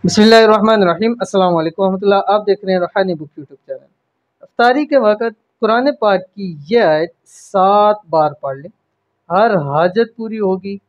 बिस्मिल्लाहिर्रहमानिर्रहीम। अस्सलाम वालेकुम रहमतुल्लाह। आप देख रहे हैं रूहानी बुक यूट्यूब चैनल। अफ्तारी के वक़्त कुरान पाक की ये आयत 7 बार पढ़ लें, हर हाजत पूरी होगी,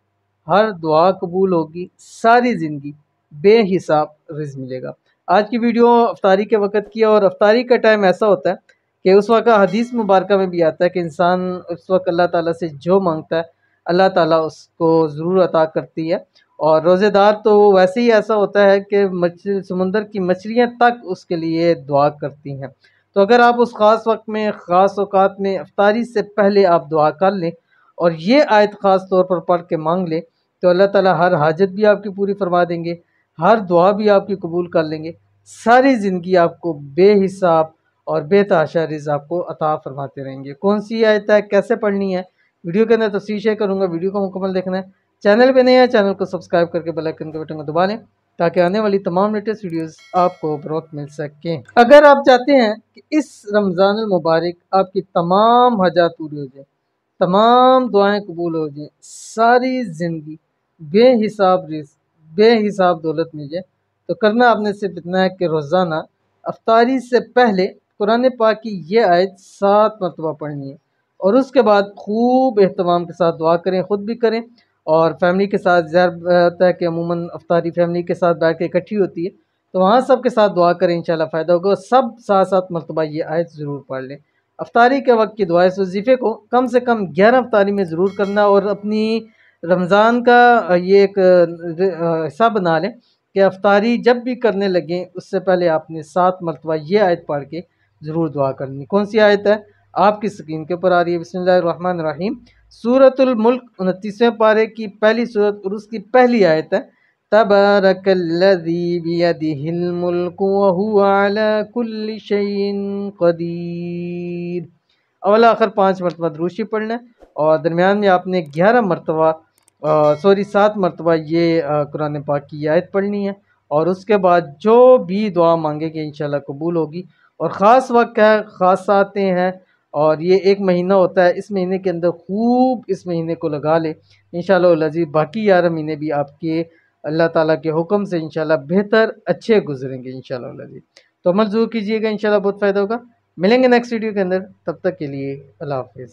हर दुआ कबूल होगी, सारी ज़िंदगी बेहिसाब रिज़्क मिलेगा। आज की वीडियो अफ्तारी के वक़्त की है और अफ्तारी का टाइम ऐसा होता है कि उस वक़्त हदीस मुबारका में भी आता है कि इंसान उस वक़्त अल्लाह ताला से जो मांगता है अल्लाह ताला उसको ज़रूर अता करती है। और रोज़ेदार तो वैसे ही ऐसा होता है कि समुंदर की मछलियाँ तक उसके लिए दुआ करती हैं। तो अगर आप उस ख़ास वक्त में ख़ास औकात में अफ्तारी से पहले आप दुआ कर लें और ये आयत ख़ास तौर पर पढ़ के मांग लें तो अल्लाह ताला हर हाजत भी आपकी पूरी फरमा देंगे, हर दुआ भी आपकी कबूल कर लेंगे, सारी ज़िंदगी आपको बेहिसाब और बेतहाशा रिज़्क आपको अता फरमाते रहेंगे। कौन सी आयत है, कैसे पढ़नी है, वीडियो के अंदर तफसील शेयर करूँगा। वीडियो को मुकम्मल देखना है। चैनल पे नए हैं, चैनल को सब्सक्राइब करके बेल आइकन के बटन को दबा लें ताकि आने वाली तमाम लेटेस्ट वीडियोस आपको बर वक्त मिल सकें। अगर आप चाहते हैं कि इस रमज़ान मुबारक आपकी तमाम हजात पूरी हो जाए, तमाम दुआएं कबूल हो जाएं, सारी ज़िंदगी बेहिसाब रिज़्क बेहिसाब दौलत मिल जाए, तो करना आपने सिर्फ इतना है कि रोज़ाना अफ्तारी से पहले कुरान पाक की ये आयत 7 मरतबा पढ़नी है और उसके बाद खूब एहतमाम के साथ दुआ करें, ख़ुद भी करें और फैमिली के साथ। ज़्यादा होता है कि अमूमन अफ्तारी फैमिली के साथ बैठ के इकट्ठी होती है, तो वहाँ सब के साथ दुआ करें, इंशाल्लाह फ़ायदा होगा। सब 7-7 मरतबा ये आयत ज़रूर पढ़ लें। अफ्तारी के वक्त की दुआ इस वजीफ़े को कम से कम 11 अफ्तारी में ज़रूर करना और अपनी रमज़ान का ये एक हिस्सा बना लें कि अफ्तारी जब भी करने लगें उससे पहले आपने 7 मरतबा ये आयत पढ़ के ज़रूर दुआ करनी। कौन सी आयत है, आपकी स्क्रीन के ऊपर आ रही है। बिस्मिल्लाहिर्रहमानिर्रहीम। सूरतुल मुल्क 29वें पारे की पहली सूरत और उसकी पहली आयत है, तबारकल्लज़ी बियदिहिल मुल्कु व हुवा अला कुल्लि शैइन क़दीर। अवल आखिर 5 मरतबा दुरूद शरीफ पढ़ना है और दरमियान में आपने 7 मरतबा ये कुरान पाक की आयत पढ़नी है और उसके बाद जो भी दुआ मांगेंगे इंशाल्लाह कबूल होगी। और ख़ास वक्त है, ख़ास आते हैं और ये एक महीना होता है, इस महीने के अंदर खूब इस महीने को लगा ले इंशाल्लाह अज़ीज़। बाकी 11 महीने भी आपके अल्लाह ताला के हुक्म से इंशाल्लाह बेहतर अच्छे गुजरेंगे इंशाल्लाह अज़ीज़। तो अमल ज़रूर कीजिएगा, इंशाल्लाह बहुत फ़ायदा होगा। मिलेंगे नेक्स्ट वीडियो के अंदर, तब तक के लिए अल्लाह हाफ़िज़।